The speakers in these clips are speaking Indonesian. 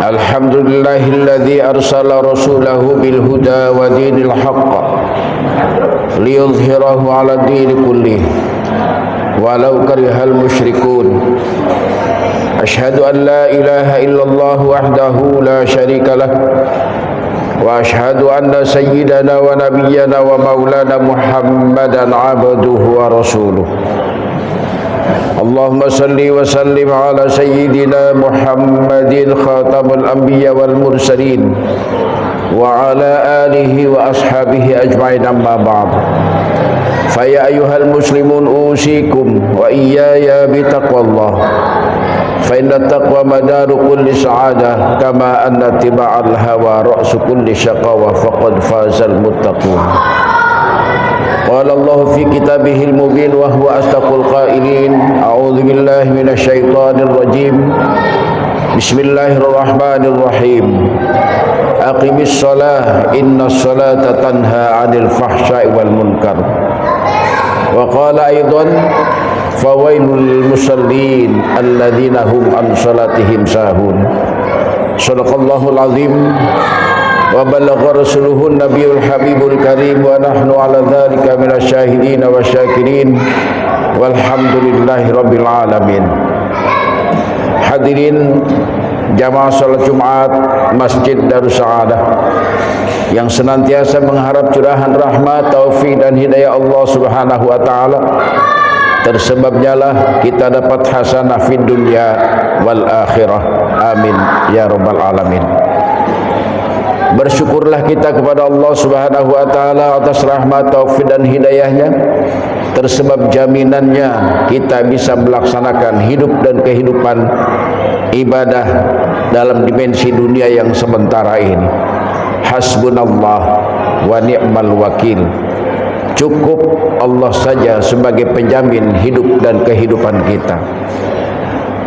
Alhamdulillahilladzi arsala rasulahu bil huda wa dinil haqq liyudhhirahu 'ala dini kullih walau karihal musyrikun. Asyhadu an la ilaha illallah wahdahu la syarika lah wa asyhadu anna sayyidana wa nabiyyana wa maulana Muhammadan 'abduhu wa rasuluh. Allahumma salli wa sallim ala sayyidina Muhammadin khatamul anbiya wal mursalin wa ala alihi wa ashabihi ajma'in, amma ba'd. Fa ya ayyuhal muslimun usikum wa iyaya bi taqwallah, fa inna taqwa madaru kulli sa'adah kama anna tiba'al hawa ra'su kulli syaqawa faqad fazal muttaqun. Qala Allah fi kitabihil mubin wa huwa asdaqul qailin. A'udzu billahi minasy syaithanir rajim. Bismillahirrahmanirrahim. Aqimis shalah innas salata tanha 'anil fahsya'i wal munkar. Wa qala aidan fawailul lil musallin alladzina hum an salatihim sahun. Shadaqallahul azim. Wa balagha rasuluhun nabiyul habibul karim wa nahnu ala dhalika minasy syahidin wa syakirin walhamdulillahi rabbil alamin. Hadirin jamaah salat Jumat Masjid Darus Saadah yang senantiasa mengharap curahan rahmat, taufik dan hidayah Allah Subhanahu wa taala, tersebabnya lah kita dapat hasanah fid dunya wal akhirah. Amin ya rabbal alamin. Bersyukurlah kita kepada Allah Subhanahu wa taala atas rahmat, taufik dan hidayahnya, tersebab jaminannya kita bisa melaksanakan hidup dan kehidupan ibadah dalam dimensi dunia yang sementara ini. Hasbunallah wa ni'mal wakil. Cukup Allah saja sebagai penjamin hidup dan kehidupan kita.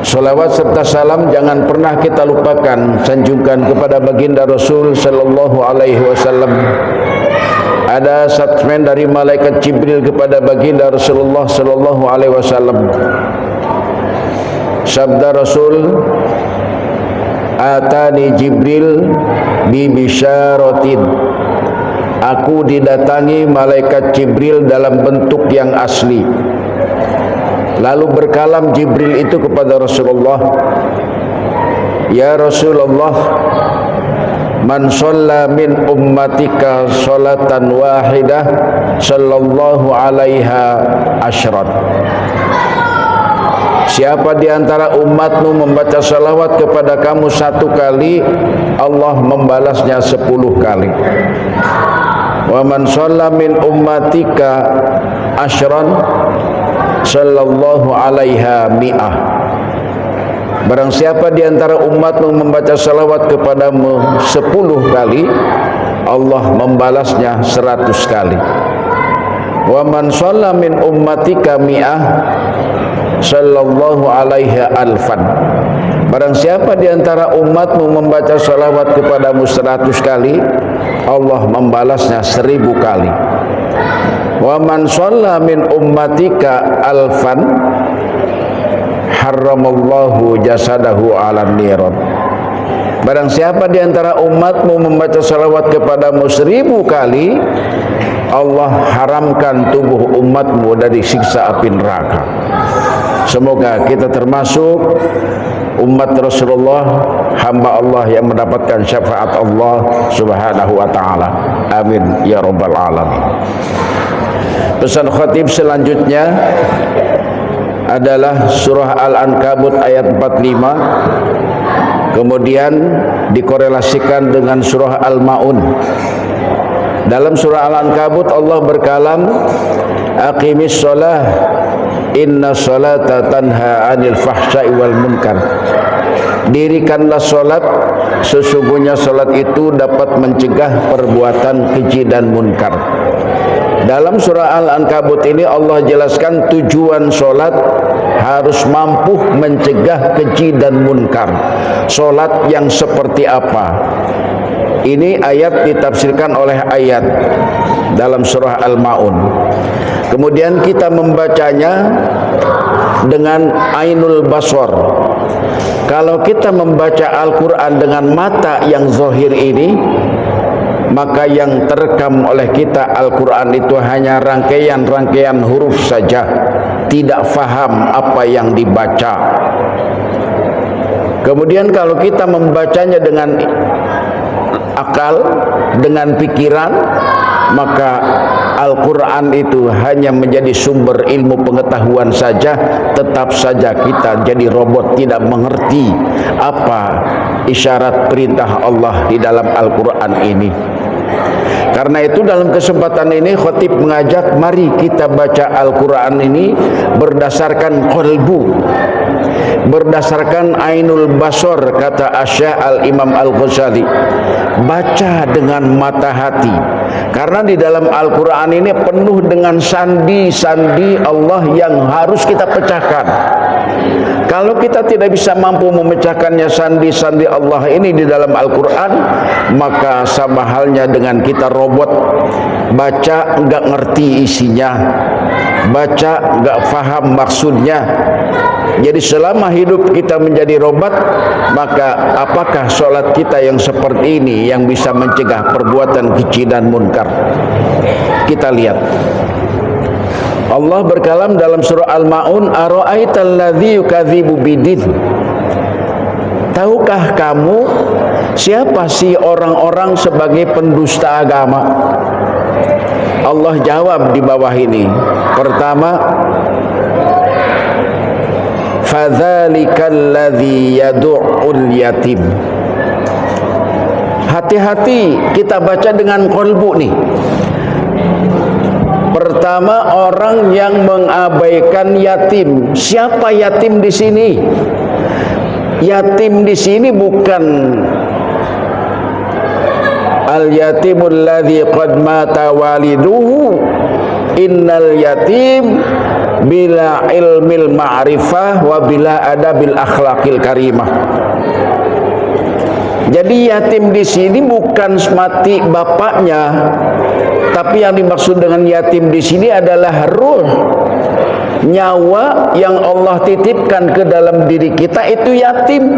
Salawat serta salam jangan pernah kita lupakan sanjungkan kepada baginda Rasul sallallahu alaihi wasallam. Ada statement dari malaikat Jibril kepada baginda Rasulullah sallallahu alaihi wasallam. Sabda Rasul, atani Jibril bi bisyaratin. Aku didatangi malaikat Jibril dalam bentuk yang asli. Lalu berkalam Jibril itu kepada Rasulullah, ya Rasulullah, man shalla min ummatika sholatan wahidah sallallahu alaiha asyrat. Siapa di antara umatmu membaca salawat kepada kamu 1 kali, Allah membalasnya 10 kali. Wa man shalla min ummatika asyran sallallahu alaiha mi'ah. Barang siapa di antara umatmu membaca salawat kepadamu 10 kali, Allah membalasnya 100 kali. Wa man shalla min ummatika mi'ah sallallahu alaiha alfan. Barang siapa di antara umatmu membaca salawat kepadamu 100 kali, Allah membalasnya 1000 kali. Wa man shalla min ummatika alfan harramallahu jasadahu 'alan niran. Barang siapa di antara umatmu membaca salawat kepadamu 1000 kali, Allah haramkan tubuh umatmu dari siksa api neraka. Semoga kita termasuk umat Rasulullah, hamba Allah yang mendapatkan syafaat Allah Subhanahu wa taala. Amin ya rabbal alamin. Pesan khatib selanjutnya adalah surah Al-Ankabut ayat 45, kemudian dikorelasikan dengan surah Al-Maun. Dalam surah Al-Ankabut Allah berkalam, aqimis shalah inna salata tanha 'anil fahsya'i wal munkar. Dirikanlah salat, sesungguhnya salat itu dapat mencegah perbuatan keji dan munkar. Dalam surah Al-Ankabut ini Allah jelaskan tujuan solat harus mampu mencegah keji dan munkar. Solat yang seperti apa? Ini ayat ditafsirkan oleh ayat dalam surah Al-Ma'un. Kemudian kita membacanya dengan ainul basar. Kalau kita membaca Al-Quran dengan mata yang zahir ini, maka yang terekam oleh kita Al-Quran itu hanya rangkaian-rangkaian huruf saja, tidak faham apa yang dibaca. Kemudian kalau kita membacanya dengan akal, dengan pikiran, maka Al-Quran itu hanya menjadi sumber ilmu pengetahuan saja. Tetap saja kita jadi robot, tidak mengerti apa isyarat perintah Allah di dalam Al-Quran ini. Karena itu dalam kesempatan ini khatib mengajak, mari kita baca Al-Quran ini berdasarkan qalbu, berdasarkan ainul basar, kata Asy' Al-Imam Al-Ghazali. Baca dengan mata hati, karena di dalam Al-Quran ini penuh dengan sandi-sandi Allah yang harus kita pecahkan. Kalau kita tidak bisa mampu memecahkannya sandi-sandi Allah ini di dalam Al-Quran, maka sama halnya dengan kita robot, baca enggak ngerti isinya, baca enggak faham maksudnya. Jadi selama hidup kita menjadi robot, maka apakah sholat kita yang seperti ini yang bisa mencegah perbuatan keji dan munkar? Kita lihat. Allah berkalam dalam surah Al-Ma'un, ara'aital ladzi yukadzibu bidin. Tahukah kamu siapa sih orang-orang sebagai pendusta agama? Allah jawab di bawah ini. Pertama, fadzalikal ladzi yad'ul yatim. Hati-hati kita baca dengan qalbu nih. Pertama, orang yang mengabaikan yatim. Siapa yatim di sini? Yatim di sini bukan al-yatimul ladzi qad mata waliduhu. Innal yatim bila ilmil ma'rifah wa bila adabil akhlaqil karimah. Jadi yatim di sini bukan mati bapaknya, tapi yang dimaksud dengan yatim di sini adalah ruh, nyawa yang Allah titipkan ke dalam diri kita itu yatim.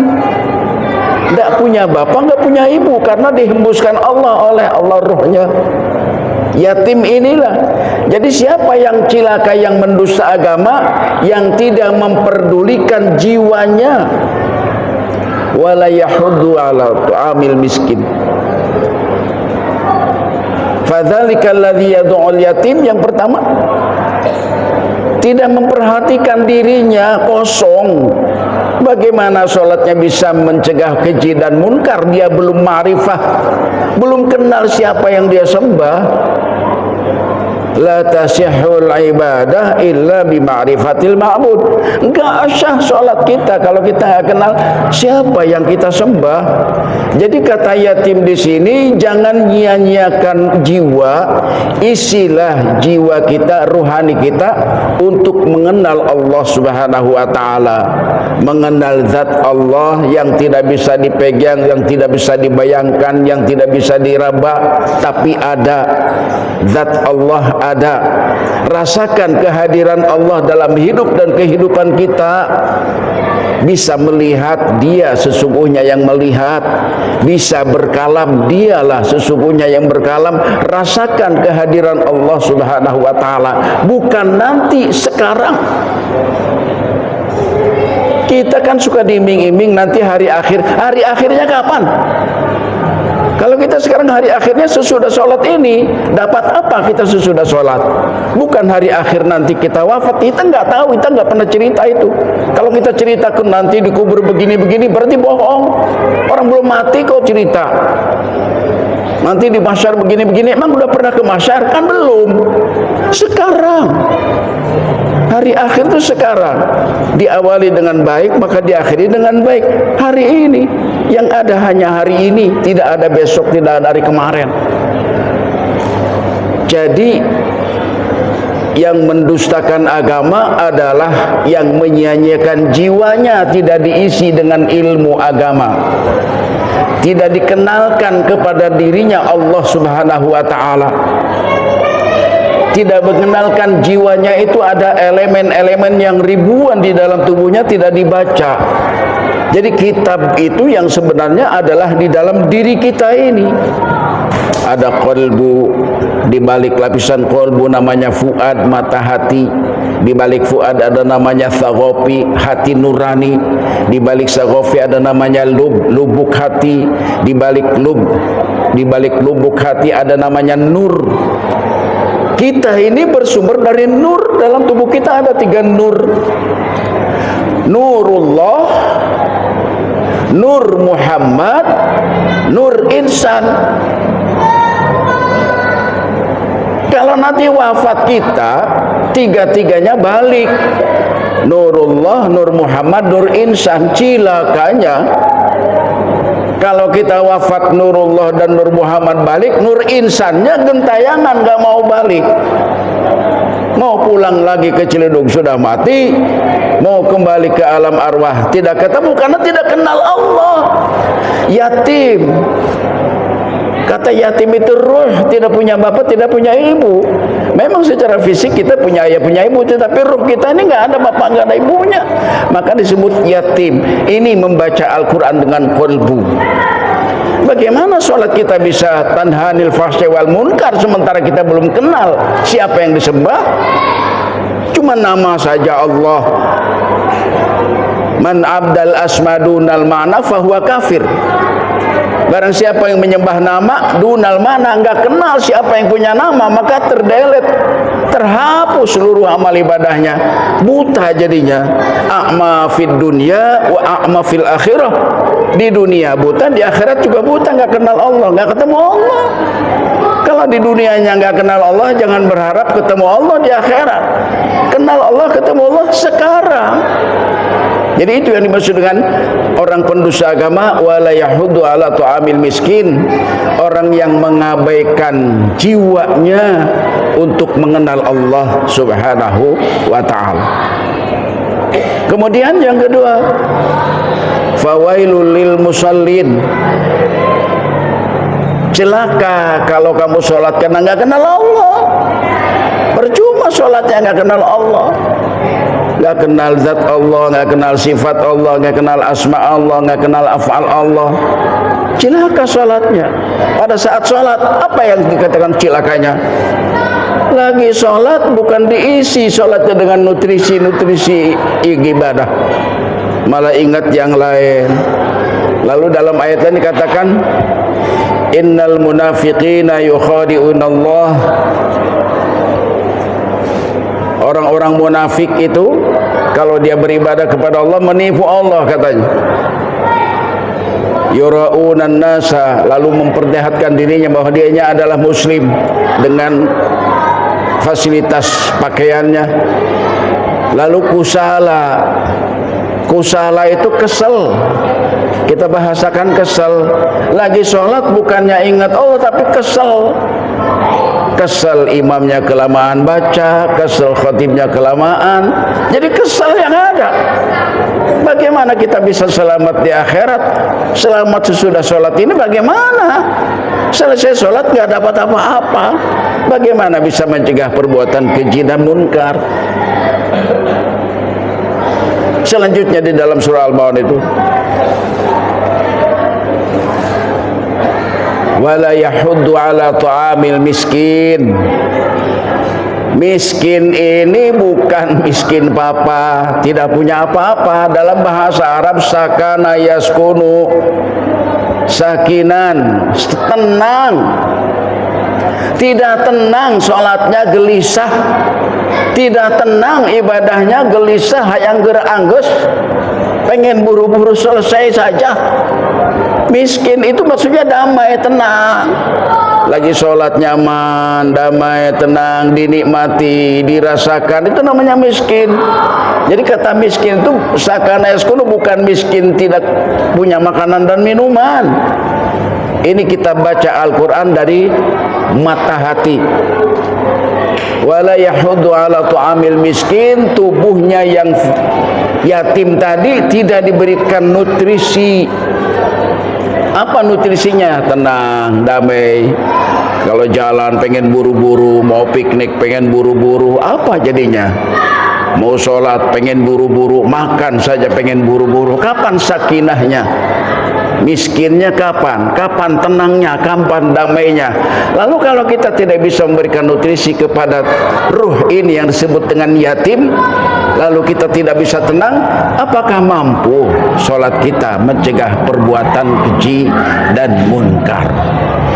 Tidak punya bapak, tidak punya ibu, karena dihembuskan Allah oleh Allah ruhnya. Yatim inilah. Jadi siapa yang cilaka, yang mendusta agama, yang tidak memperdulikan jiwanya, wala yahuddu ala tu'amil miskin. Fadzalikal ladzi yad'ul yatim. Yang pertama, tidak memperhatikan dirinya, kosong. Bagaimana sholatnya bisa mencegah keji dan munkar? Dia belum ma'rifah, belum kenal siapa yang dia sembah. La tasihhul ibadah illa bi ma'rifatil ma'bud. Enggak sah sholat kita kalau kita enggak kenal siapa yang kita sembah. Jadi kata yatim di sini, jangan nyia-nyiakan jiwa, isilah jiwa kita, ruhani kita untuk mengenal Allah Subhanahu wa taala, mengenal zat Allah yang tidak bisa dipegang, yang tidak bisa dibayangkan, yang tidak bisa diraba, tapi ada zat Allah, ada. Rasakan kehadiran Allah dalam hidup dan kehidupan kita. Bisa melihat, dia sesungguhnya yang melihat. Bisa berkalam, dialah sesungguhnya yang berkalam. Rasakan kehadiran Allah Subhanahu wa taala, bukan nanti, sekarang. Kita kan suka diiming-iming nanti hari akhir. Hari akhirnya kapan? Kalau kita sekarang hari akhirnya sesudah sholat ini, dapat apa kita sesudah sholat? Bukan hari akhir nanti kita wafat. Kita nggak tahu, kita nggak pernah cerita itu. Kalau kita ceritakan nanti dikubur begini-begini, berarti bohong. Orang belum mati kok cerita. Nanti di mahsyar begini-begini, emang udah pernah ke mahsyar? Kan belum. Sekarang. Hari akhir itu sekarang. Diawali dengan baik, maka diakhiri dengan baik. Hari ini. Yang ada hanya hari ini, tidak ada besok, tidak ada hari kemarin. Jadi yang mendustakan agama adalah yang menyia-nyiakan jiwanya, tidak diisi dengan ilmu agama. tidak dikenalkan kepada dirinya Allah Subhanahu wa taala, tidak mengenalkan jiwanya itu ada elemen-elemen yang ribuan di dalam tubuhnya tidak dibaca. Jadi kitab itu yang sebenarnya adalah di dalam diri kita ini. Ada kolbu, di balik lapisan kolbu namanya fuad, mata hati. Di balik fuad ada namanya sagofi, hati nurani. Di balik sagofi ada namanya lubuk hati. Di balik lubuk hati ada namanya nur. Kita ini bersumber dari nur. Dalam tubuh kita ada 3 nur. Nurullah, Nur Muhammad, Nur Insan. Kalau nanti wafat kita, 3-3-nya balik. Nurullah, Nur Muhammad, Nur Insan. Cilakanya kalau kita wafat Nurullah dan Nur Muhammad balik, Nur Insannya gentayangan gak mau balik. Mau pulang lagi ke Ciledug sudah mati, mau kembali ke alam arwah tidak ketemu karena tidak kenal Allah. Yatim, kata yatim itu ruh, tidak punya bapak, tidak punya ibu. Memang secara fisik kita punya ayah, punya ibu, tetapi ruh kita ini nggak ada bapak, nggak ada ibunya, maka disebut yatim. Ini membaca Al-Quran dengan qalbu. Bagaimana sholat kita bisa tanhanil fahsya wal munkar sementara kita belum kenal siapa yang disembah? Cuma nama saja Allah. Man abdal asmadunal ma'na fahuwa kafir. Barang siapa yang menyembah nama dunal mana, enggak kenal siapa yang punya nama, maka terdelet, terhapus seluruh amal ibadahnya, buta jadinya. A'ma fid dunya wa a'ma fil akhirah. Di dunia buta, di akhirat juga buta, enggak kenal Allah, enggak ketemu Allah. Kalau di dunianya enggak kenal Allah, jangan berharap ketemu Allah di akhirat. Kenal Allah, ketemu Allah sekarang. Jadi itu yang dimaksud dengan orang pendusta agama, wala yahuddu ala ta'amil miskin, orang yang mengabaikan jiwanya untuk mengenal Allah Subhanahu wa taala. Kemudian yang kedua, fawailul lil musallin. Celaka kalau kamu sholat karena enggak kenal Allah. Percuma sholatnya enggak kenal Allah. Nggak kenal zat Allah, nggak kenal sifat Allah, nggak kenal asma Allah, nggak kenal af'al Allah. Cilaka sholatnya. Pada saat sholat, apa yang dikatakan cilakanya? Lagi sholat bukan diisi sholatnya dengan nutrisi ibadah, malah ingat yang lain. Lalu dalam ayat lain dikatakan, innal munafiqina yukhadi'una Allah. Orang-orang munafik itu kalau dia beribadah kepada Allah menipu Allah katanya. Yura'unan nasa, lalu memperlihatkan dirinya bahwa dianya adalah muslim dengan fasilitas pakaiannya. Lalu kusala itu kesel. Kita bahasakan kesel. Lagi sholat bukannya ingat Allah tapi kesel. Kesel imamnya kelamaan baca, kesel khatibnya kelamaan, jadi kesel yang ada. Bagaimana kita bisa selamat di akhirat? Selamat sesudah sholat ini bagaimana? Selesai sholat nggak dapat apa-apa. Bagaimana bisa mencegah perbuatan keji dan munkar? Selanjutnya di dalam surah Al-Maun itu, wala yahuddu ala ta'amil miskin. Miskin ini bukan miskin papa, tidak punya apa-apa. Dalam bahasa Arab sakana yaskunu, sakinan, tenang. Tidak tenang sholatnya, gelisah. Tidak tenang ibadahnya, gelisah, hayang gerangges, pengen buru-buru selesai saja. Miskin itu maksudnya damai, tenang. Lagi sholat nyaman, damai, tenang, dinikmati, dirasakan, itu namanya miskin. Jadi kata miskin itu sakana yaskunu, bukan miskin tidak punya makanan dan minuman. Ini kita baca Al-Quran dari mata hati. Wala yahuddu ala tu'amil miskin, tubuhnya yang yatim tadi tidak diberikan nutrisi Apa nutrisinya? Tenang, damai. Kalau jalan pengen buru-buru, mau piknik pengen buru-buru, apa jadinya? Mau sholat pengen buru-buru, makan saja pengen buru-buru. Kapan sakinahnya? Miskinnya kapan? Kapan tenangnya? Kapan damainya? Lalu kalau kita tidak bisa memberikan nutrisi kepada ruh ini yang disebut dengan yatim, lalu kita tidak bisa tenang, apakah mampu sholat kita mencegah perbuatan keji dan munkar?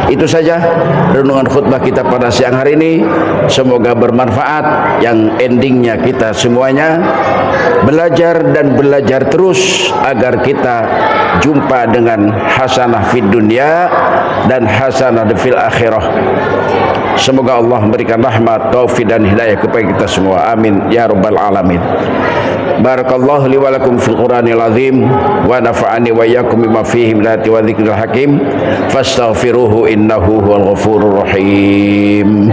Itu saja renungan khutbah kita pada siang hari ini. Semoga bermanfaat. Yang endingnya kita semuanya belajar dan belajar terus agar kita jumpa dengan hasanah fid dunya dan hasanah fil akhirah. Semoga Allah memberikan rahmat, taufik dan hidayah kepada kita semua. Amin ya rabbal alamin. Barakallahu li wa lakum fil Qur'anil azim wa nafa'ani wa iyyakum bima fihi min ayati wa dzikril hakim fastaghfiruhu innahu huwal ghafurur rahim.